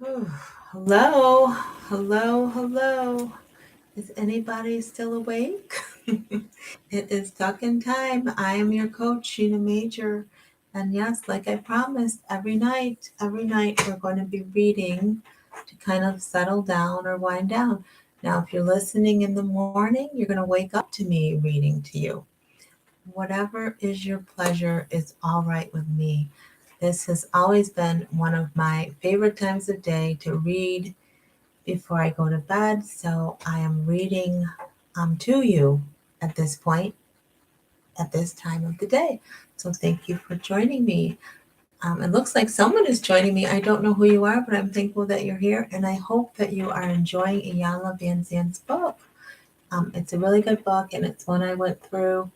Whew. Hello, hello, hello. Is anybody still awake? It is talking time. I am your coach, Sheena Major. And yes, like I promised, every night we're going to be reading to kind of settle down or wind down. Now, if you're listening in the morning, you're going to wake up to me reading to you. Whatever is your pleasure is all right with me. This has always been one of my favorite times of day to read before I go to bed. So I am reading to you at this point, at this time of the day. So thank you for joining me. It looks like someone is joining me. I don't know who you are, but I'm thankful that you're here. And I hope that you are enjoying Iyanla Vanzant's book. It's a really good book, and it's one I went through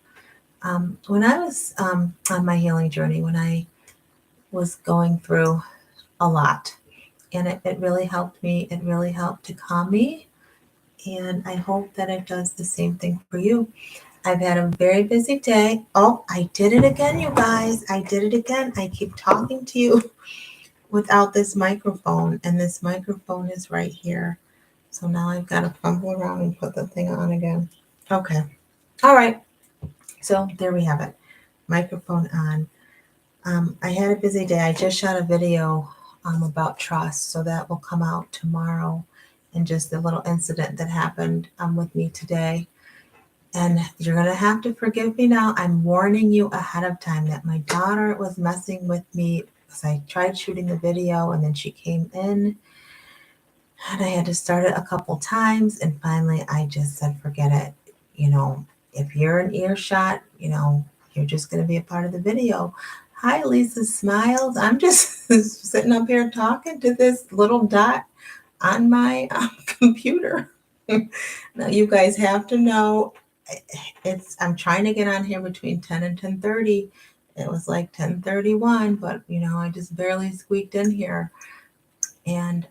when I was on my healing journey, when I was going through a lot. And it really helped me. It really helped to calm me. And I hope that it does the same thing for you. I've had a very busy day. Oh, I did it again, you guys. I did it again. I keep talking to you without this microphone, and this microphone is right here. So now I've got to fumble around and put the thing on again. Okay. All right. So there we have it. Microphone on. I had a busy day. I just shot a video about trust, so that will come out tomorrow, and just the little incident that happened with me today. And you're going to have to forgive me now. I'm warning you ahead of time that my daughter was messing with me because I tried shooting the video and then she came in and I had to start it a couple times. And finally, I just said, forget it. If you're an earshot, you're just going to be a part of the video. Hi, Lisa Smiles. I'm just sitting up here talking to this little dot on my computer. Now, you guys have to know I'm trying to get on here between 10 and 10:30. It was like 10:31, but I just barely squeaked in here. And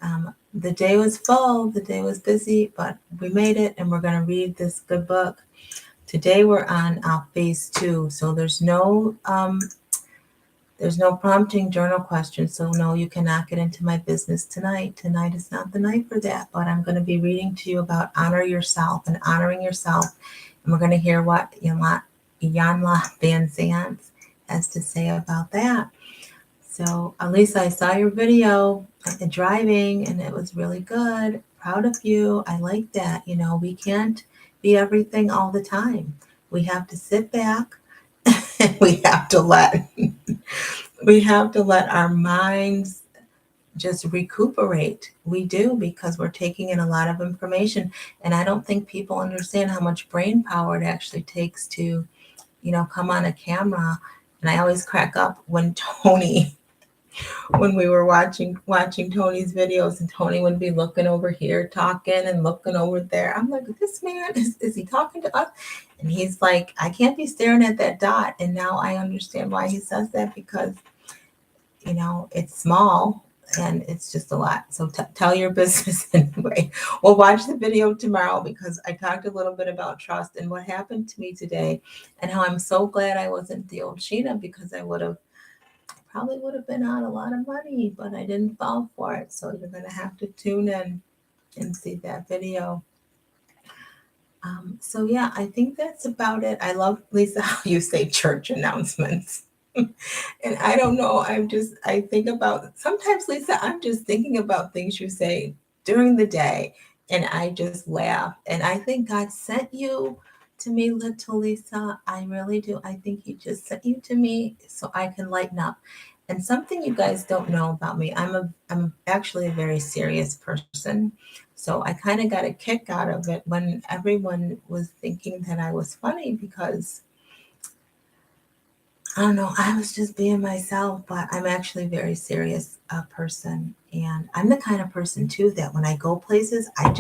the day was full, the day was busy, but we made it, and we're going to read this good book. Today we're on phase 2, so there's no prompting journal questions. So no, you cannot get into my business tonight. Tonight is not the night for that, but I'm going to be reading to you about honor yourself and honoring yourself. And we're going to hear what Iyanla Vanzant has to say about that. So, Elisa, I saw your video driving and it was really good. Proud of you. I like that. We can't be everything all the time. We have to sit back and we have to let our minds just recuperate. We do, because we're taking in a lot of information. And I don't think people understand how much brain power it actually takes to, come on a camera. And I always crack up when we were watching Tony's videos, and Tony would be looking over here talking and looking over there. I'm like, this man is he talking to us? And he's like, I can't be staring at that dot. And now I understand why he says that, because it's small and it's just a lot. So tell your business anyway. We'll watch the video tomorrow, because I talked a little bit about trust and what happened to me today, and how I'm so glad I wasn't the old Sheena, because I probably would have been out a lot of money, but I didn't fall for it. So you're going to have to tune in and see that video. So yeah, I think that's about it. I love, Lisa, how you say church announcements. And I don't know, I think about, sometimes, Lisa, I'm just thinking about things you say during the day, and I just laugh. And I think God sent you to me, little Lisa. I really do. I think He just sent you to me so I can lighten up. And something you guys don't know about me, I'm actually a very serious person. So I kind of got a kick out of it when everyone was thinking that I was funny, because I don't know, I was just being myself, but I'm actually a very serious person. And I'm the kind of person too that when I go places, I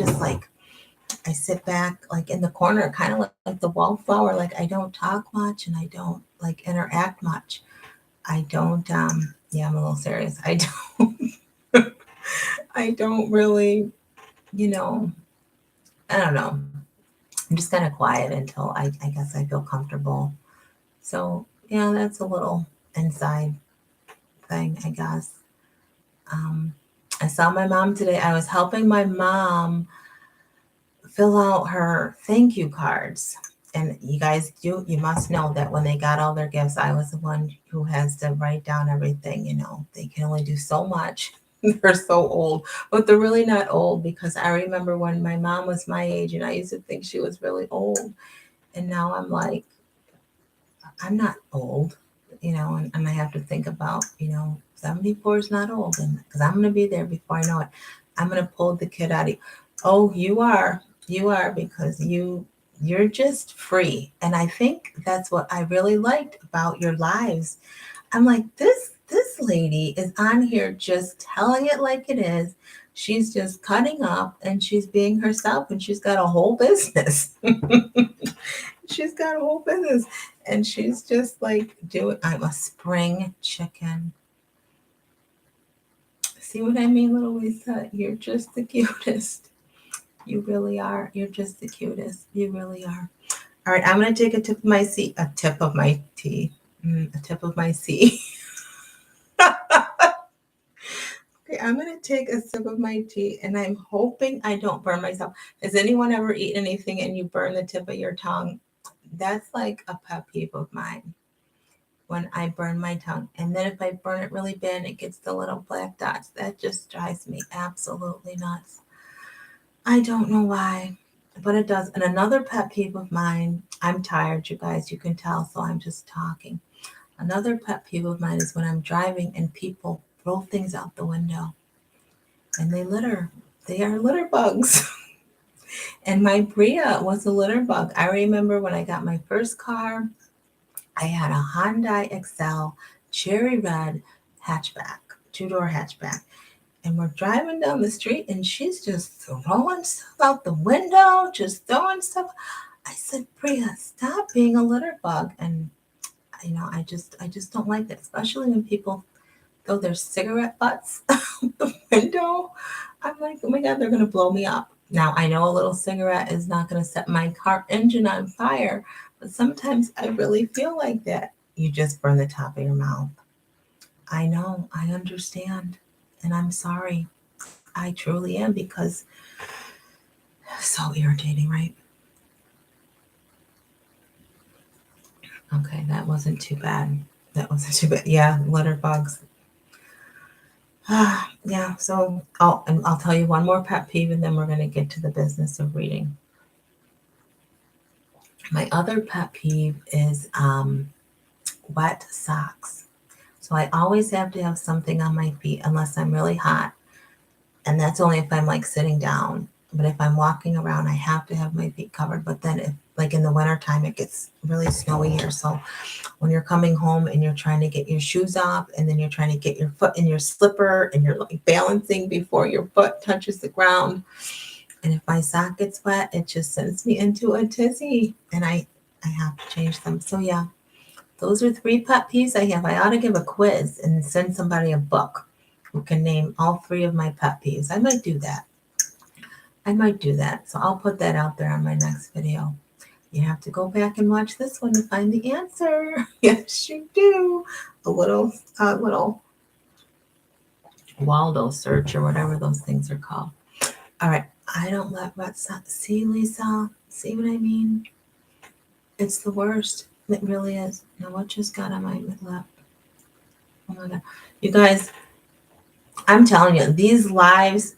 sit back like in the corner, kind of like the wallflower. Like, I don't talk much and I don't like interact much. I don't, yeah, I'm a little serious. I don't really, you know, I don't know. I'm just kind of quiet until I guess I feel comfortable. So, yeah, that's a little inside thing, I guess. Um, I saw my mom today. I was helping my mom fill out her thank you cards. And you guys you must know that when they got all their gifts, I was the one who has to write down everything. They can only do so much. They're so old, but they're really not old, because I remember when my mom was my age and I used to think she was really old. And now I'm like, I'm not old, and I have to think about, 74 is not old, and because I'm going to be there before I know it. I'm going to pull the kid out of you. Oh, you are, because you're just free. And I think that's what I really liked about your lives. I'm like, this lady is on here just telling it like it is. She's just cutting up and she's being herself, and she's got a whole business. She's got a whole business, and she's just like doing. I'm a spring chicken. See what I mean, little Lisa? You're just the cutest. You really are. You're just the cutest. You really are. All right, I'm gonna take a tip of my C, a tip of my tea, a tip of my C. Okay, I'm gonna take a sip of my tea, and I'm hoping I don't burn myself. Has anyone ever eaten anything and you burn the tip of your tongue? That's like a pet peeve of mine. When I burn my tongue. And then if I burn it really bad, it gets the little black dots. That just drives me absolutely nuts. I don't know why, but it does. And another pet peeve of mine, I'm tired, you guys, you can tell, so I'm just talking. Another pet peeve of mine is when I'm driving and people throw things out the window and they litter. They are litter bugs. And my Bria was a litter bug. I remember when I got my first car, I had a Hyundai Excel cherry red hatchback, two-door hatchback. And we're driving down the street and she's just throwing stuff out the window, just throwing stuff. I said, Bria, stop being a litter bug. And I just don't like that, especially when people throw their cigarette butts out the window. I'm like, oh my God, they're gonna blow me up. Now I know a little cigarette is not gonna set my car engine on fire, but sometimes I really feel like that. You just burn the top of your mouth. I know, I understand, and I'm sorry. I truly am, because so irritating, right? Okay, that wasn't too bad. That wasn't too bad. Yeah, litter bugs. Yeah, so and I'll tell you one more pet peeve, and then we're going to get to the business of reading. My other pet peeve is wet socks. So I always have to have something on my feet unless I'm really hot. And that's only if I'm like sitting down. But if I'm walking around, I have to have my feet covered. But then if like in the wintertime, it gets really snowy here. So when you're coming home and you're trying to get your shoes off, and then you're trying to get your foot in your slipper, and you're like balancing before your foot touches the ground. And if my sock gets wet, it just sends me into a tizzy, and I have to change them. So yeah, those are 3 pet peeves I have. I ought to give a quiz and send somebody a book who can name all 3 of my pet peeves. I might do that. I might do that. So I'll put that out there on my next video. You have to go back and watch this one to find the answer. Yes, you do. A little Waldo search or whatever those things are called. All right. I don't let see, Lisa. See what I mean? It's the worst. It really is. Now, what just got on my lap? Oh my God. You guys, I'm telling you, these lives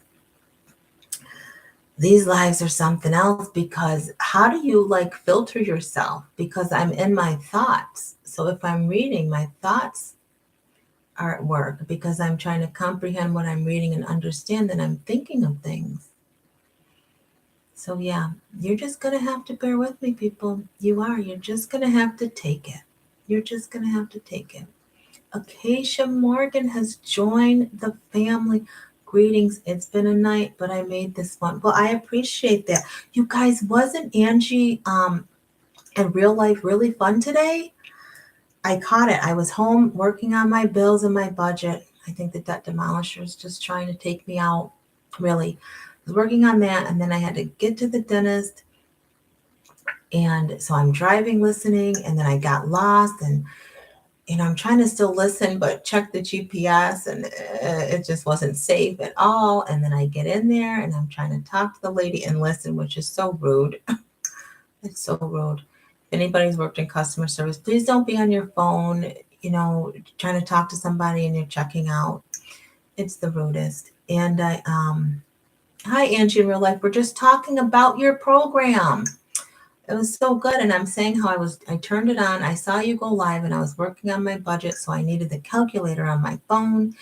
are something else, because how do you like filter yourself? Because I'm in my thoughts. So if I'm reading, my thoughts are at work because I'm trying to comprehend what I'm reading and understand that I'm thinking of things. So yeah, you're just going to have to bear with me, people. You are. You're just going to have to take it. You're just going to have to take it. Acacia Morgan has joined the family. Greetings. It's been a night, but I made this one. Well, I appreciate that. You guys, wasn't Angie in real life really fun today? I caught it. I was home working on my bills and my budget. I think the debt demolisher is just trying to take me out. Really. I was working on that, and then I had to get to the dentist. And so I'm driving, listening, and then I got lost, and I'm trying to still listen, but check the GPS and it just wasn't safe at all. And then I get in there and I'm trying to talk to the lady and listen, which is so rude. It's so rude. If anybody's worked in customer service, please don't be on your phone, trying to talk to somebody and you're checking out. It's the rudest. And hi, Angie, in real life. We're just talking about your program. It was so good. And I'm saying how I turned it on. I saw you go live and I was working on my budget. So I needed the calculator on my phone.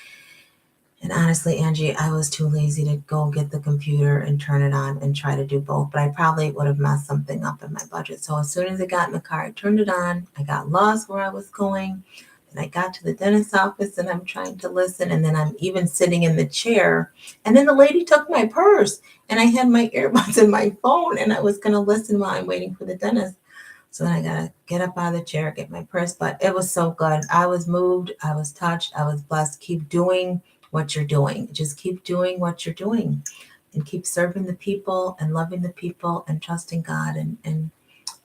And honestly, Angie, I was too lazy to go get the computer and turn it on and try to do both. But I probably would have messed something up in my budget. So as soon as I got in the car, I turned it on. I got lost where I was going. And I got to the dentist's office and I'm trying to listen. And then I'm even sitting in the chair. And then the lady took my purse and I had my earbuds in my phone and I was going to listen while I'm waiting for the dentist. So then I got to get up out of the chair, get my purse. But it was so good. I was moved. I was touched. I was blessed. Keep doing what you're doing. Just keep doing what you're doing and keep serving the people and loving the people and trusting God. And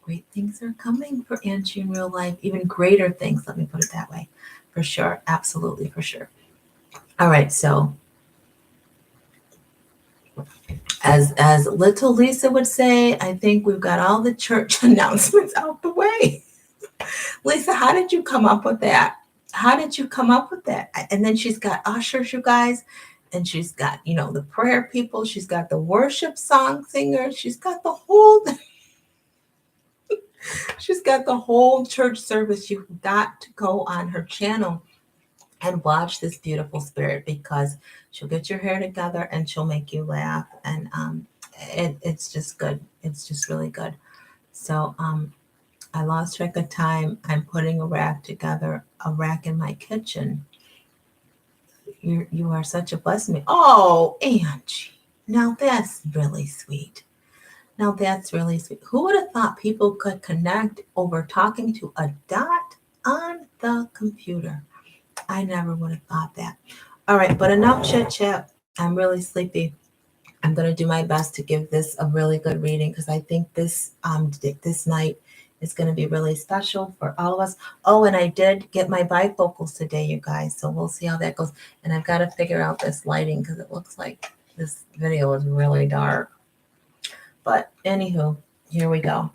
great things are coming for Angie in real life, even greater things. Let me put it that way. For sure. Absolutely. For sure. All right. So as little Lisa would say, I think we've got all the church announcements out the way. Lisa, how did you come up with that? How did you come up with that? And then she's got ushers, you guys, and she's got, the prayer people. She's got the worship song singers. She's got the whole church service. You've got to go on her channel and watch this beautiful spirit because she'll get your hair together and she'll make you laugh. And it's just good. It's just really good. So I lost track of time. I'm putting a rack together, a rack in my kitchen. You are such a blessing. Oh, Angie. Now that's really sweet. Now that's really sweet. Who would have thought people could connect over talking to a dot on the computer? I never would have thought that. All right, but enough chit chat. I'm really sleepy. I'm going to do my best to give this a really good reading because I think this night is going to be really special for all of us. Oh, and I did get my bifocals today, you guys. So we'll see how that goes. And I've got to figure out this lighting because it looks like this video is really dark. But anywho, here we go.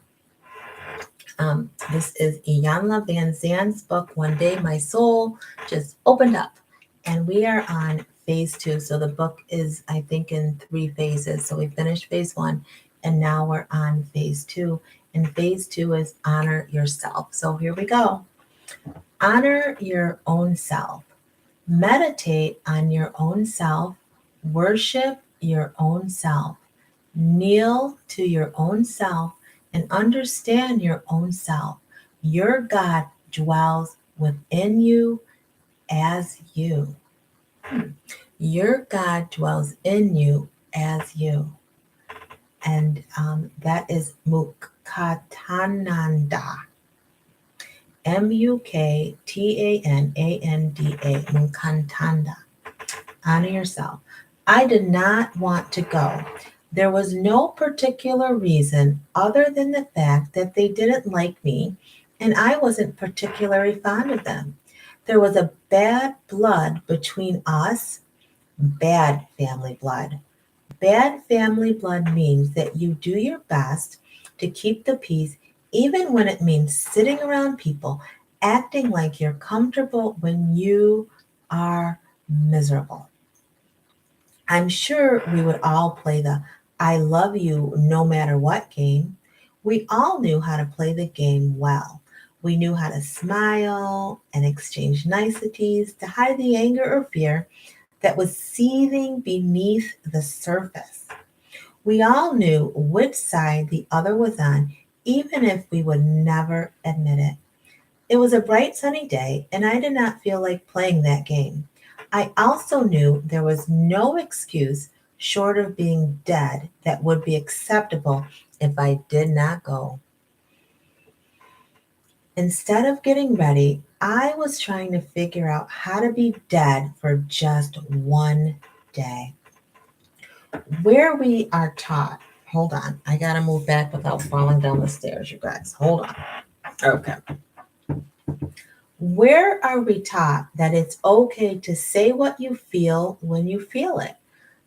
This is Iyanla Vanzant's book, One Day My Soul Just Opened Up. And we are on phase 2. So the book is, I think, in 3 phases. So we finished phase 1 and now we're on phase 2. And phase 2 is honor yourself. So here we go. Honor your own self. Meditate on your own self. Worship your own self. Kneel to your own self and understand your own self. Your God dwells within you as you. Your God dwells in you as you. And that is Muktananda. Muktananda. Muktananda. Honor yourself. I did not want to go. There was no particular reason other than the fact that they didn't like me and I wasn't particularly fond of them. There was a bad blood between us, bad family blood. Bad family blood means that you do your best to keep the peace, even when it means sitting around people, acting like you're comfortable when you are miserable. I'm sure we would all play the I love you no matter what game. We all knew how to play the game well. We knew how to smile and exchange niceties to hide the anger or fear that was seething beneath the surface. We all knew which side the other was on, even if we would never admit it. It was a bright sunny day, and I did not feel like playing that game. I also knew there was no excuse short of being dead that would be acceptable if I did not go. Instead of getting ready, I was trying to figure out how to be dead for just one day. Where we are taught, hold on, I gotta move back without falling down the stairs, you guys. Hold on. Okay. Where are we taught that it's okay to say what you feel when you feel it?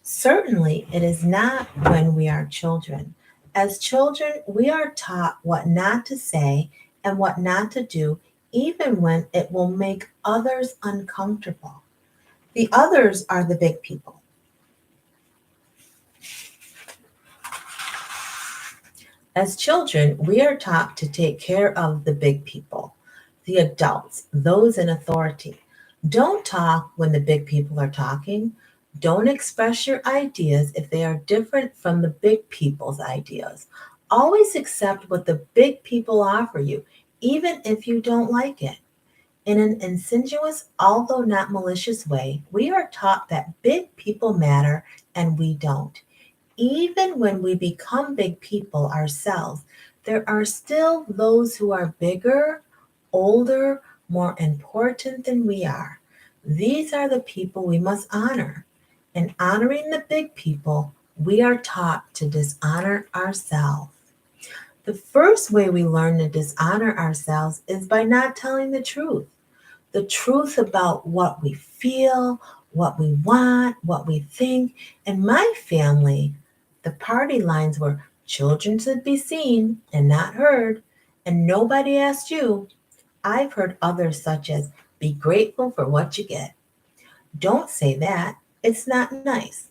Certainly, it is not when we are children. As children, we are taught what not to say and what not to do, even when it will make others uncomfortable. The others are the big people. As children, we are taught to take care of the big people, the adults, those in authority. Don't talk when the big people are talking. Don't express your ideas if they are different from the big people's ideas. Always accept what the big people offer you, even if you don't like it. In an insidious, although not malicious way, we are taught that big people matter and we don't. Even when we become big people ourselves, there are still those who are bigger, older, more important than we are. These are the people we must honor. In honoring the big people, we are taught to dishonor ourselves. The first way we learn to dishonor ourselves is by not telling the truth about what we feel, what we want, what we think. In my family, the party lines were children should be seen and not heard, and nobody asked you. I've heard others such as be grateful for what you get. Don't say that. It's not nice.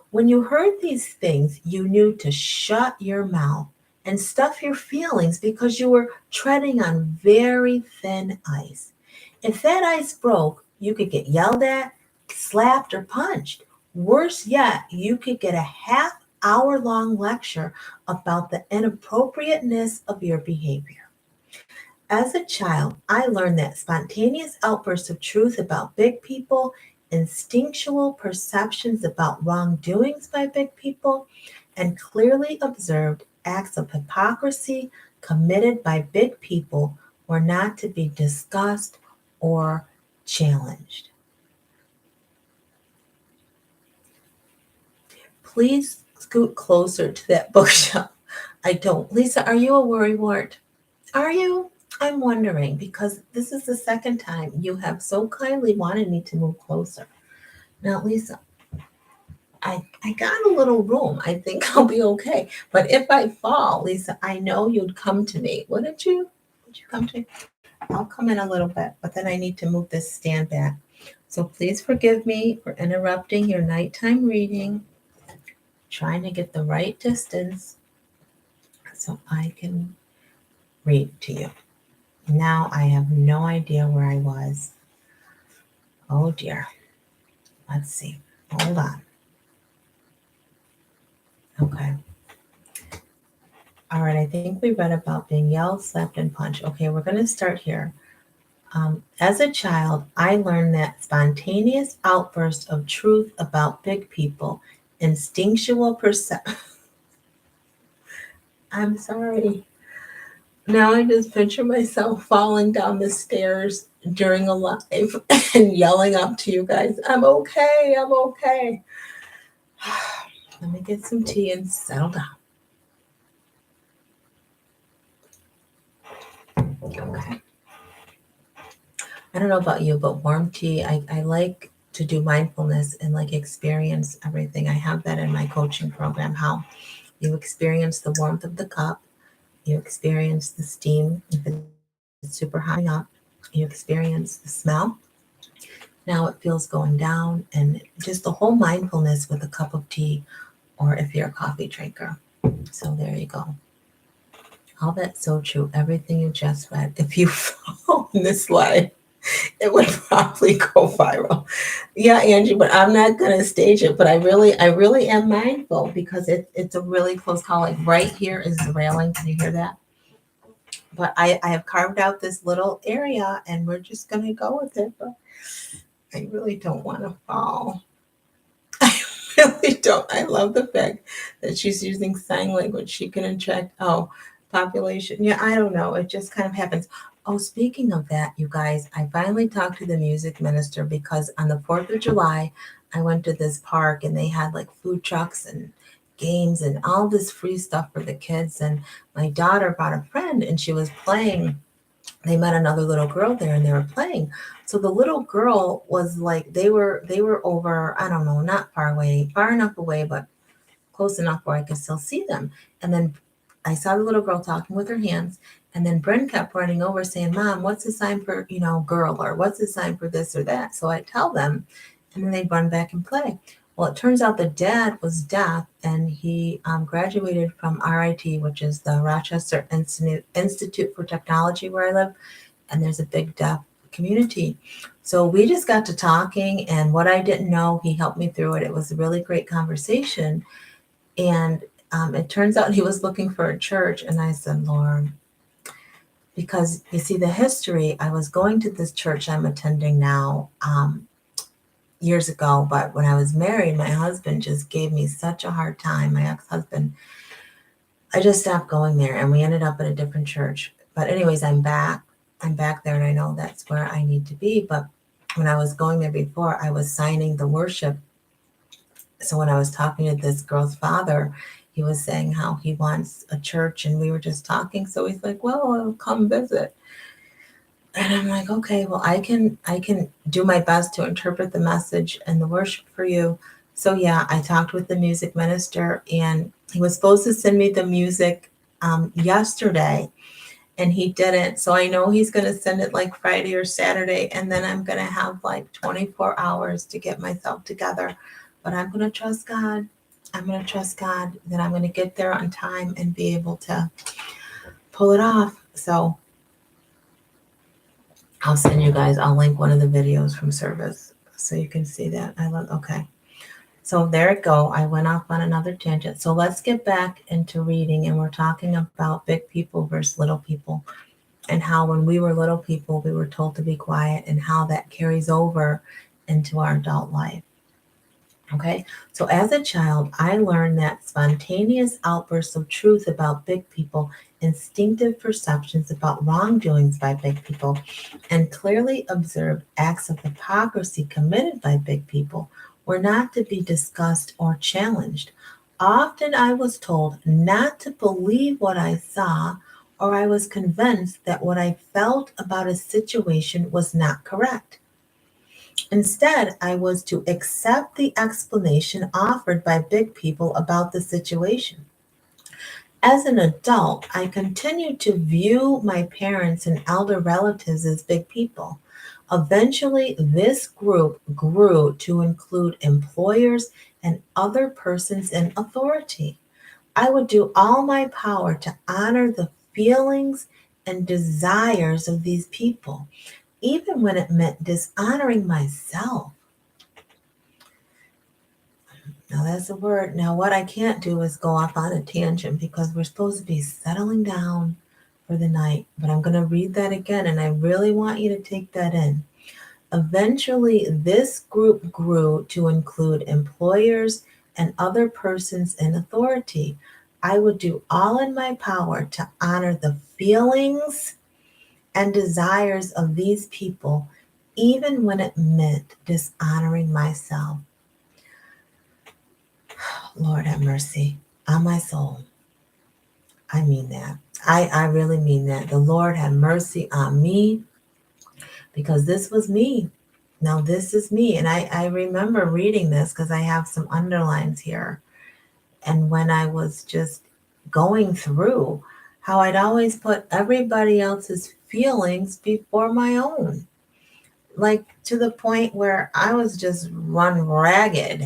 When you heard these things, you knew to shut your mouth and stuff your feelings because you were treading on very thin ice. If that ice broke, you could get yelled at, slapped, or punched. Worse yet, you could get a half-hour long lecture about the inappropriateness of your behavior. As a child, I learned that spontaneous outbursts of truth about big people, instinctual perceptions about wrongdoings by big people, and clearly observed acts of hypocrisy committed by big people were not to be discussed or challenged. Please scoot closer to that bookshelf. I don't. Lisa, are you a worrywart? Are you? I'm wondering because this is the second time you have so kindly wanted me to move closer. Now, Lisa, I got a little room. I think I'll be okay. But if I fall, Lisa, I know you'd come to me. Wouldn't you? Would you come to me? I'll come in a little bit, but then I need to move this stand back. So please forgive me for interrupting your nighttime reading, trying to get the right distance so I can read to you. Now I have no idea where I was. Oh dear. Let's see. Hold on. Okay. All right. I think we read about being yelled, slapped, and punched. Okay. We're going to start here. As a child, I learned that spontaneous outbursts of truth about big people, instinctual perception. I'm sorry. Now I just picture myself falling down the stairs during a live and yelling up to you guys, I'm okay. I'm okay. Let me get some tea and settle down. Okay. I don't know about you, but warm tea, I like to do mindfulness and like experience everything. I have that in my coaching program, how you experience the warmth of the cup, you experience the steam if it's super hot coming up, you experience the smell. Now it feels going down, and just the whole mindfulness with a cup of tea, or if you're a coffee drinker. So there you go. All that's so true. Everything you just read. If you follow this life, it would probably go viral. Yeah, Angie, but I'm not gonna stage it. But I really am mindful because it's a really close call. Like right here is the railing. Can you hear that? But I have carved out this little area, and we're just gonna go with it. But I really don't want to fall. I really don't. I love the fact that she's using sign language. She can attract population. Yeah, I don't know. It just kind of happens. Oh, speaking of that, you guys, I finally talked to the music minister because on the 4th of July, I went to this park and they had like food trucks and games and all this free stuff for the kids. And my daughter brought a friend and she was playing they met another little girl there and they were playing. So the little girl was like, they were over, I don't know, not far away, far enough away, but close enough where I could still see them. And then I saw the little girl talking with her hands. And then Bryn kept running over saying, Mom, what's the sign for, girl, or what's the sign for this or that? So I tell them, and then they run back and play. Well, it turns out the dad was deaf, and he graduated from RIT, which is the Rochester Institute for Technology where I live, and there's a big deaf community. So we just got to talking, and what I didn't know, he helped me through it. It was a really great conversation. And it turns out he was looking for a church. And I said, Lord, because you see, the history, I was going to this church I'm attending now years ago. But when I was married, my husband just gave me such a hard time. My ex husband, I just stopped going there and we ended up at a different church. But, anyways, I'm back. I'm back there and I know that's where I need to be. But when I was going there before, I was signing the worship. So when I was talking to this girl's father, he was saying how he wants a church and we were just talking. So he's like, well, I'll come visit. And I'm like, okay, well, I can do my best to interpret the message and the worship for you. So yeah, I talked with the music minister and he was supposed to send me the music yesterday and he didn't. So I know he's going to send it like Friday or Saturday, and then I'm going to have like 24 hours to get myself together. But I'm going to trust God. I'm going to trust God that I'm going to get there on time and be able to pull it off. So I'll send you guys, I'll link one of the videos from service so you can see that. Okay. So there it go. I went off on another tangent. So let's get back into reading, and we're talking about big people versus little people, and how when we were little people, we were told to be quiet, and how that carries over into our adult life. Okay, so as a child, I learned that spontaneous outbursts of truth about big people, instinctive perceptions about wrongdoings by big people, and clearly observed acts of hypocrisy committed by big people were not to be discussed or challenged. Often I was told not to believe what I saw, or I was convinced that what I felt about a situation was not correct. Instead, I was to accept the explanation offered by big people about the situation. As an adult, I continued to view my parents and elder relatives as big people. Eventually, this group grew to include employers and other persons in authority. I would do all my power to honor the feelings and desires of these people, even when it meant dishonoring myself. Now that's a word. Now, what I can't do is go off on a tangent because we're supposed to be settling down for the night. But I'm going to read that again, and I really want you to take that in. Eventually, this group grew to include employers and other persons in authority. I would do all in my power to honor the feelings and desires of these people, even when it meant dishonoring myself. Lord have mercy on my soul. I mean that. I really mean that. The Lord have mercy on me because this was me. Now, this is me. And I remember reading this because I have some underlines here. And when I was just going through how I'd always put everybody else's feelings before my own, like to the point where I was just run ragged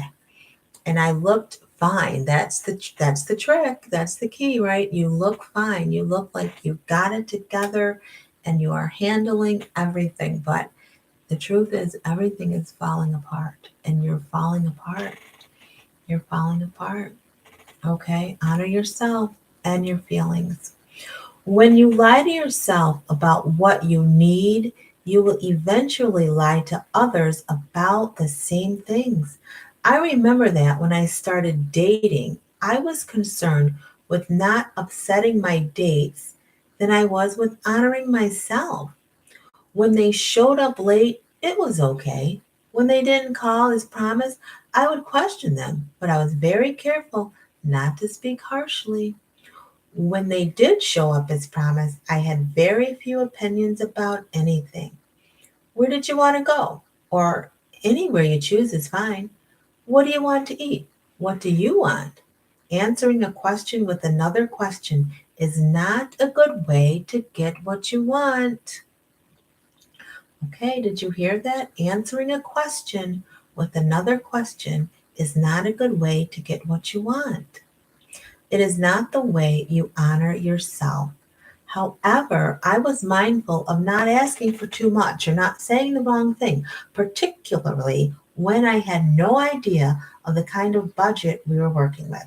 and I looked fine. That's the trick. That's the key, right? You look fine. You look like you got it together and you are handling everything. But the truth is everything is falling apart and you're falling apart. You're falling apart. Okay? Honor yourself and your feelings. When you lie to yourself about what you need, you will eventually lie to others about the same things. I remember that when I started dating, I was concerned with not upsetting my dates than I was with honoring myself. When they showed up late, it was okay. When they didn't call as promised, I would question them, but I was very careful not to speak harshly. When they did show up as promised, I had very few opinions about anything. Where did you want to go? Or anywhere you choose is fine. What do you want to eat? What do you want? Answering a question with another question is not a good way to get what you want. Okay, did you hear that? Answering a question with another question is not a good way to get what you want. It is not the way you honor yourself. However, I was mindful of not asking for too much or not saying the wrong thing, particularly when I had no idea of the kind of budget we were working with.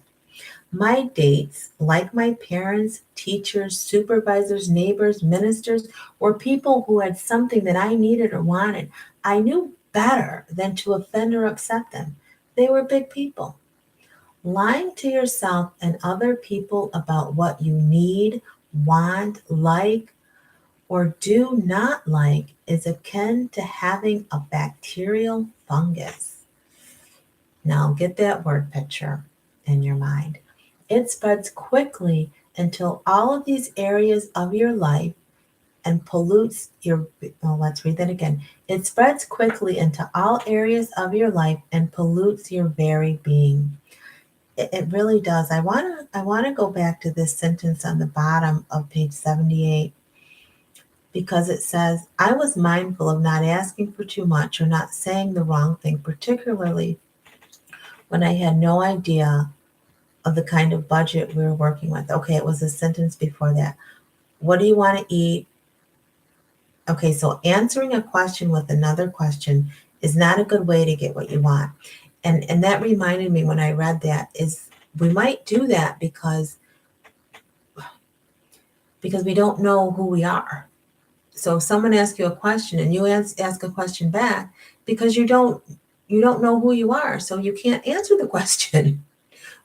My dates, like my parents, teachers, supervisors, neighbors, ministers, were people who had something that I needed or wanted. I knew better than to offend or upset them. They were big people. Lying to yourself and other people about what you need, want, like, or do not like is akin to having a bacterial fungus. Now get that word picture in your mind. It spreads quickly until all of these areas of your life and pollutes your, well, let's read that again. It spreads quickly into all areas of your life and pollutes your very being. It really does. I want to go back to this sentence on the bottom of page 78 because it says, I was mindful of not asking for too much or not saying the wrong thing, particularly when I had no idea of the kind of budget we were working with. Okay, it was a sentence before that. What do you want to eat? Okay, so answering a question with another question is not a good way to get what you want. And that reminded me when I read that is we might do that because we don't know who we are. So if someone asks you a question and you ask a question back because you don't know who you are, so you can't answer the question.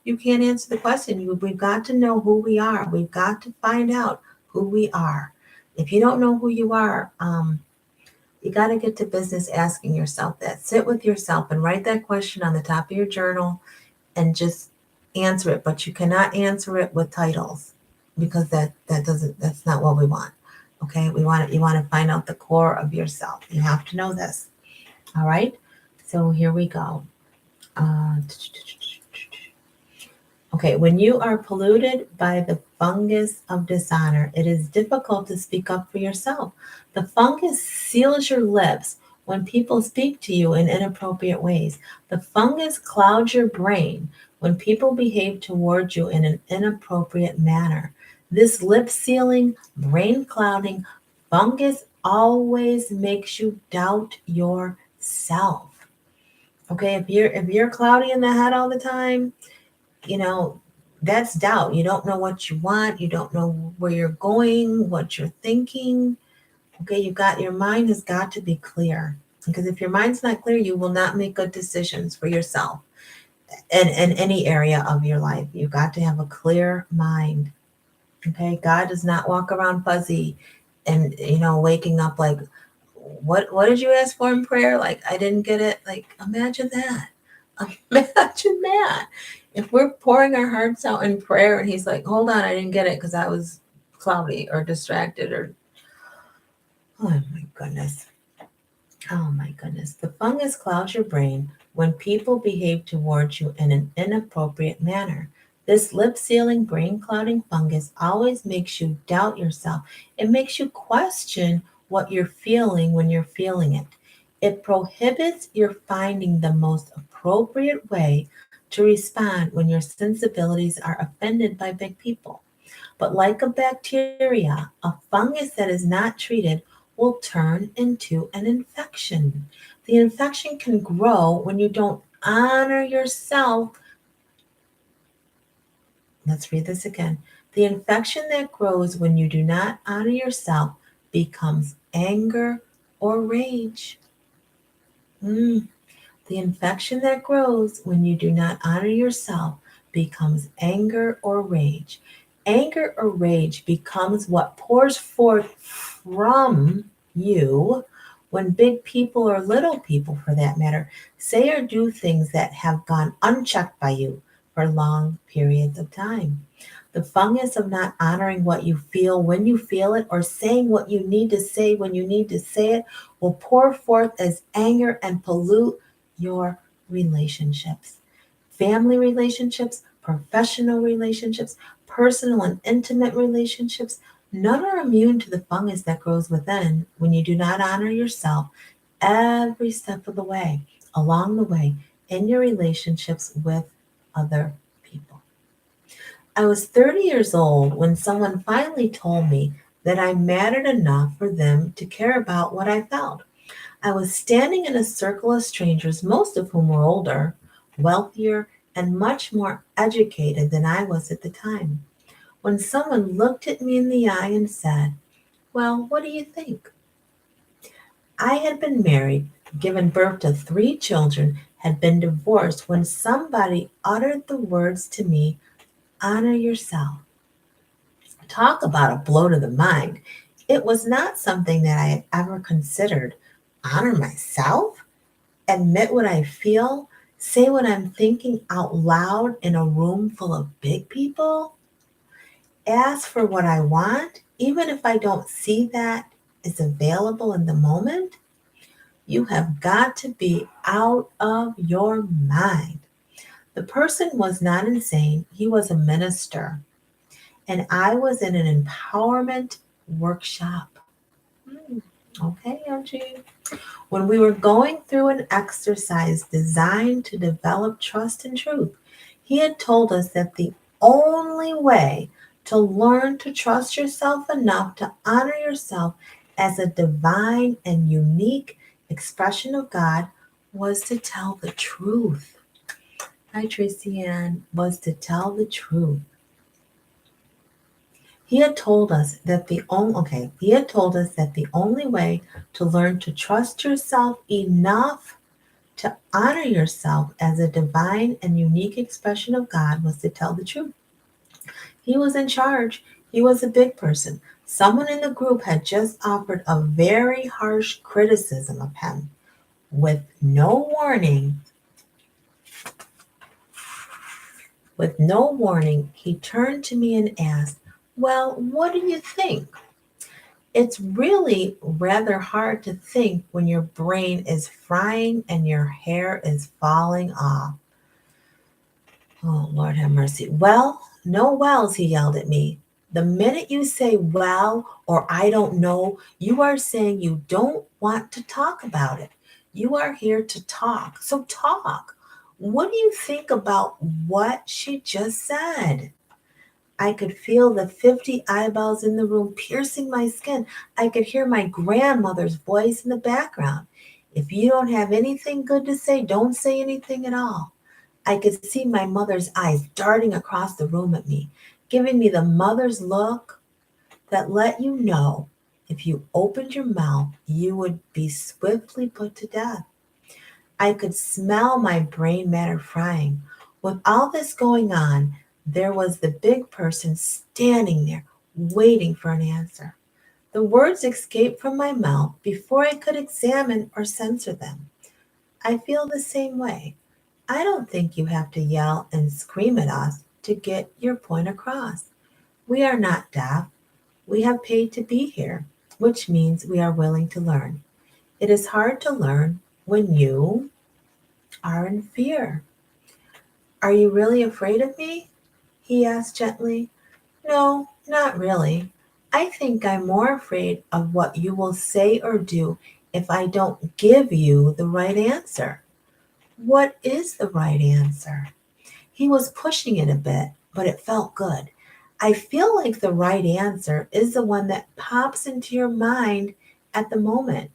You can't answer the question. We've got to know who we are. We've got to find out who we are. If you don't know who you are, you got to get to business asking yourself that. Sit with yourself and write that question on the top of your journal and just answer it. But you cannot answer it with titles because that's not what we want. Okay, you want to find out the core of yourself. You have to know this. All right. So here we go. Uh, Okay, when you are polluted by the fungus of dishonor, it is difficult to speak up for yourself. The fungus seals your lips when people speak to you in inappropriate ways. The fungus clouds your brain when people behave towards you in an inappropriate manner. This lip sealing, brain clouding fungus always makes you doubt yourself. Okay, if you're cloudy in the head all the time, you know, that's doubt. You don't know what you want. You don't know where you're going, what you're thinking. Okay, your mind has got to be clear. Because if your mind's not clear, you will not make good decisions for yourself in any area of your life. You've got to have a clear mind. Okay, God does not walk around fuzzy and waking up like, what did you ask for in prayer? Like, I didn't get it. Like, imagine that. Imagine that. If we're pouring our hearts out in prayer and he's like, hold on, I didn't get it because I was cloudy or distracted or, oh my goodness. Oh my goodness. The fungus clouds your brain when people behave towards you in an inappropriate manner. This lip sealing, brain clouding fungus always makes you doubt yourself. It makes you question what you're feeling when you're feeling it. It prohibits your finding the most appropriate way to respond when your sensibilities are offended by big people. But like a bacteria, a fungus that is not treated will turn into an infection. The infection can grow when you don't honor yourself. Let's read this again. The infection that grows when you do not honor yourself becomes anger or rage. Mm. The infection that grows when you do not honor yourself becomes anger or rage. Anger or rage becomes what pours forth from you when big people or little people, for that matter, say or do things that have gone unchecked by you. for long periods of time. The fungus of not honoring what you feel when you feel it or saying what you need to say when you need to say it will pour forth as anger and pollute your relationships. Family relationships, professional relationships, personal and intimate relationships, none are immune to the fungus that grows within when you do not honor yourself every step of the way, along the way, in your relationships with other people. I was 30 years old when someone finally told me that I mattered enough for them to care about what I felt. I was standing in a circle of strangers, most of whom were older, wealthier, and much more educated than I was at the time, when someone looked at me in the eye and said, "Well, what do you think?" I had been married, given birth to 3 children, had been divorced when somebody uttered the words to me, "Honor yourself." Talk about a blow to the mind. It was not something that I had ever considered. Honor myself? Admit what I feel? Say what I'm thinking out loud in a room full of big people? Ask for what I want, even if I don't see that is available in the moment? You have got to be out of your mind. The person was not insane, he was a minister, and I was in an empowerment workshop. Hmm, okay, Angie. When we were going through an exercise designed to develop trust and truth, he had told us that the only way to learn to trust yourself enough to honor yourself as a divine and unique expression of God was to tell the truth. Hi, Tracy Ann, was to tell the truth. He had told us that the only way to learn to trust yourself enough to honor yourself as a divine and unique expression of God was to tell the truth. He was in charge. He was a big person. Someone in the group had just offered a very harsh criticism of him. With no warning, he turned to me and asked, "Well, what do you think?" It's really rather hard to think when your brain is frying and your hair is falling off. Oh, Lord have mercy. "Well, no wells," he yelled at me. The minute you say well or I don't know, you are saying you don't want to talk about it. You are here to talk. So talk. What do you think about what she just said? I could feel the 50 eyeballs in the room piercing my skin. I could hear my grandmother's voice in the background. "If you don't have anything good to say, don't say anything at all." I could see my mother's eyes darting across the room at me, giving me the mother's look that let you know if you opened your mouth, you would be swiftly put to death. I could smell my brain matter frying. With all this going on, there was the big person standing there, waiting for an answer. The words escaped from my mouth before I could examine or censor them. I feel the same way. I don't think you have to yell and scream at us to get your point across. We are not deaf. We have paid to be here, which means we are willing to learn. It is hard to learn when you are in fear. "Are you really afraid of me?" he asked gently. "No, not really. I think I'm more afraid of what you will say or do if I don't give you the right answer." "What is the right answer?" He was pushing it a bit, but it felt good. "I feel like the right answer is the one that pops into your mind at the moment.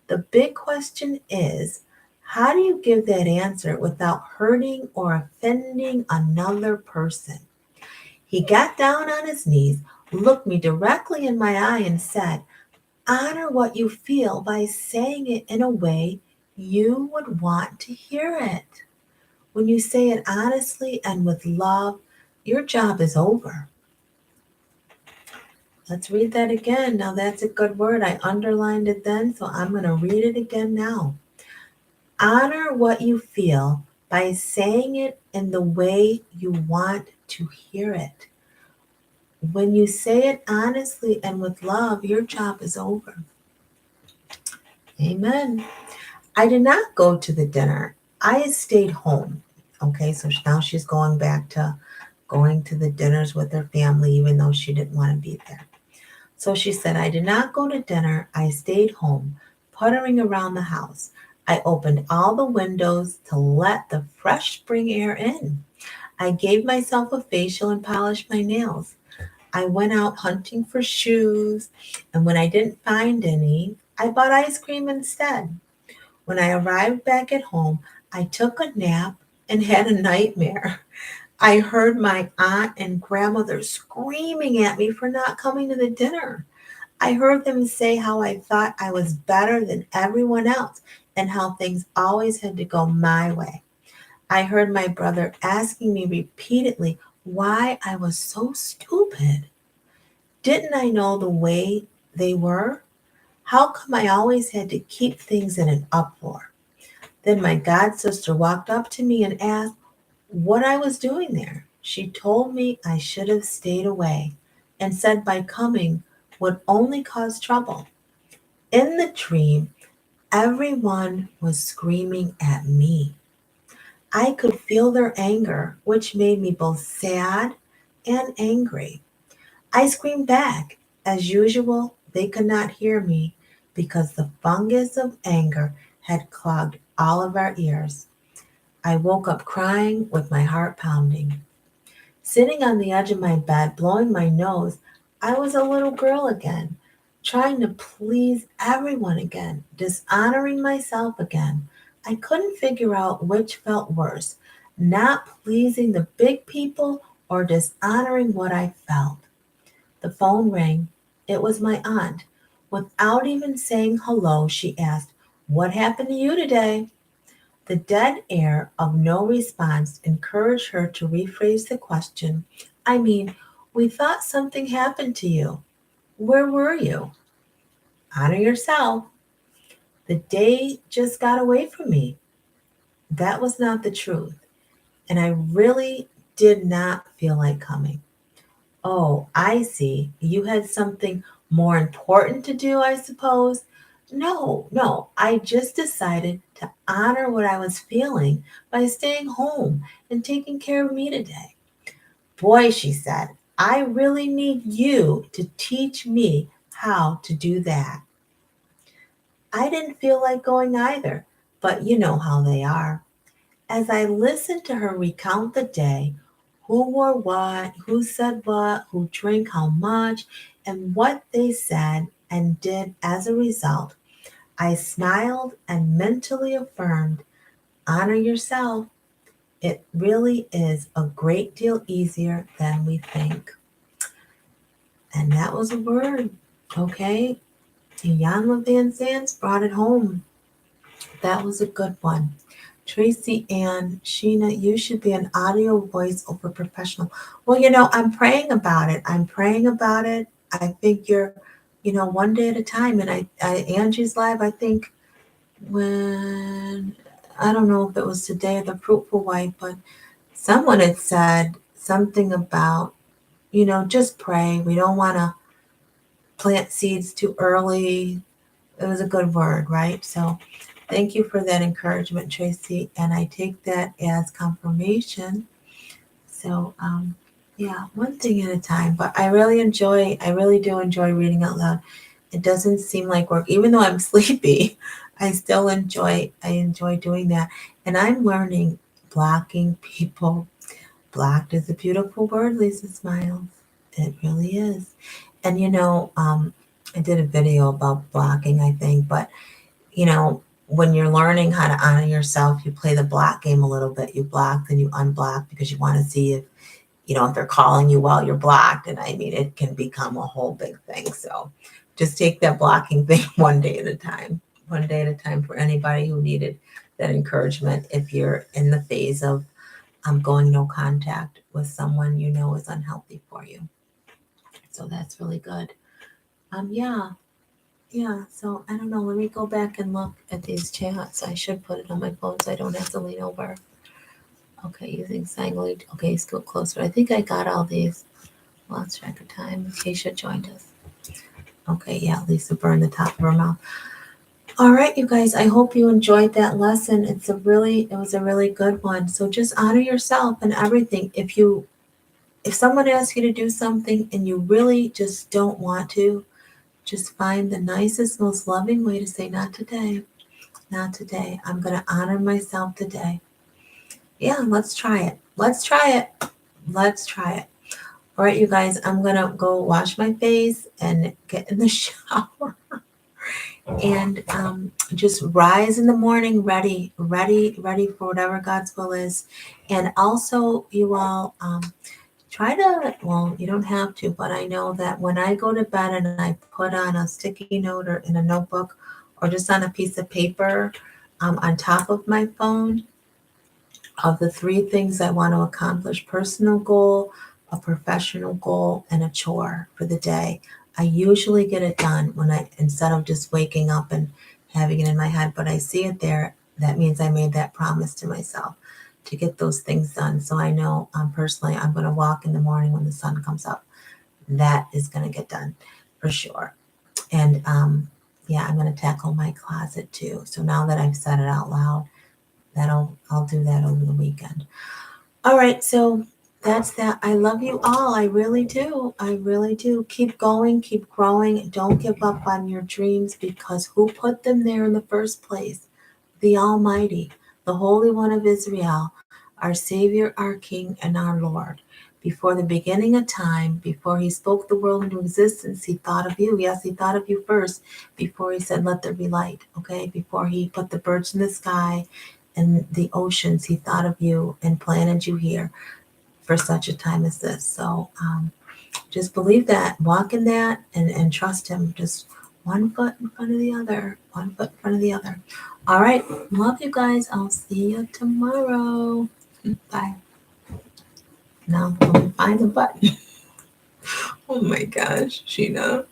The big question is, how do you give that answer without hurting or offending another person?" He got down on his knees, looked me directly in my eye, and said, "Honor what you feel by saying it in a way you would want to hear it. When you say it honestly and with love, your job is over." Let's read that again. Now that's a good word. I underlined it then, so I'm going to read it again now. Honor what you feel by saying it in the way you want to hear it. When you say it honestly and with love, your job is over. Amen. I did not go to the dinner. I stayed home. Okay, so now she's going back to going to the dinners with her family, even though she didn't want to be there. So she said, I did not go to dinner. I stayed home, puttering around the house. I opened all the windows to let the fresh spring air in. I gave myself a facial and polished my nails. I went out hunting for shoes, and when I didn't find any, I bought ice cream instead. When I arrived back at home, I took a nap and had a nightmare. I heard my aunt and grandmother screaming at me for not coming to the dinner. I heard them say how I thought I was better than everyone else and how things always had to go my way. I heard my brother asking me repeatedly why I was so stupid. Didn't I know the way they were? How come I always had to keep things in an uproar? Then my god sister walked up to me and asked what I was doing there. She told me I should have stayed away and said my coming would only cause trouble. In the dream, everyone was screaming at me. I could feel their anger, which made me both sad and angry. I screamed back. As usual, they could not hear me because the fungus of anger had clogged all of our ears. I woke up crying with my heart pounding. Sitting on the edge of my bed, blowing my nose, I was a little girl again, trying to please everyone again, dishonoring myself again. I couldn't figure out which felt worse, not pleasing the big people or dishonoring what I felt. The phone rang. It was my aunt. Without even saying hello, she asked, what happened to you today? The dead air of no response encouraged her to rephrase the question. I mean, we thought something happened to you. Where were you? Honor yourself. The day just got away from me. That was not the truth. And I really did not feel like coming. Oh, I see. You had something more important to do, I suppose. No. I just decided to honor what I was feeling by staying home and taking care of me today. Boy, she said, I really need you to teach me how to do that. I didn't feel like going either, but you know how they are. As I listened to her recount the day, who wore what, who said what, who drank how much, and what they said and did as a result, I smiled and mentally affirmed, honor yourself. It really is a great deal easier than we think. And that was a word, okay? Iyanla Vanzant brought it home. That was a good one. Tracy Ann, Sheena, you should be an audio voiceover professional. Well, I'm praying about it. I figure, one day at a time. And Angie's live, I think when, I don't know if it was today or the Fruitful Wife, but someone had said something about, just pray. We don't want to plant seeds too early. It was a good word, right? So thank you for that encouragement, Tracy. And I take that as confirmation. So, yeah, one thing at a time. But I really do enjoy reading out loud. It doesn't seem like work, even though I'm sleepy. I enjoy doing that. And I'm learning blocking people. Blocked is a beautiful word, Lisa smiles. It really is. And I did a video about blocking, I think, but when you're learning how to honor yourself, you play the block game a little bit. You block, then you unblock because you want to see if they're calling you while you're blocked. And I mean, it can become a whole big thing. So just take that blocking thing one day at a time, for anybody who needed that encouragement. If you're in the phase of going no contact with someone is unhealthy for you. So that's really good. Yeah. Yeah, so I don't know. Let me go back and look at these chats. I should put it on my phone so I don't have to lean over. Okay, using sanguine. Okay, scoot closer. I think I got all these. Lost track of time. Keisha joined us. Okay, yeah, Lisa burned the top of her mouth. All right, you guys, I hope you enjoyed that lesson. It was a really good one. So just honor yourself and everything. If someone asks you to do something and you really just don't want to, just find the nicest, most loving way to say, not today, not today. I'm going to honor myself today. Yeah, let's try it. Let's try it. Let's try it. All right, you guys, I'm going to go wash my face and get in the shower and just rise in the morning ready for whatever God's will is. And also, you all, try to, well, you don't have to, but I know that when I go to bed and I put on a sticky note or in a notebook or just on a piece of paper on top of my phone of the three things I want to accomplish: personal goal, a professional goal, and a chore for the day. I usually get it done when instead of just waking up and having it in my head, but I see it there. That means I made that promise to myself to get those things done. So I know personally I'm going to walk in the morning when the sun comes up. That is going to get done for sure. And yeah, I'm going to tackle my closet too. So now that I've said it out loud, I'll do that over the weekend. All right, so that's that. I love you all. I really do. I really do. Keep going, keep growing. Don't give up on your dreams because who put them there in the first place? The Almighty, the Holy One of Israel, our Savior, our King, and our Lord. Before the beginning of time, before he spoke the world into existence, he thought of you. Yes, he thought of you first before he said, let there be light. Okay, before he put the birds in the sky and the oceans, he thought of you and planted you here for such a time as this. So just believe that, walk in that, and trust him. Just one foot in front of the other, one foot in front of the other. All right, love you guys. I'll see you tomorrow. Bye. Now let me find the button. Oh my gosh, Sheena.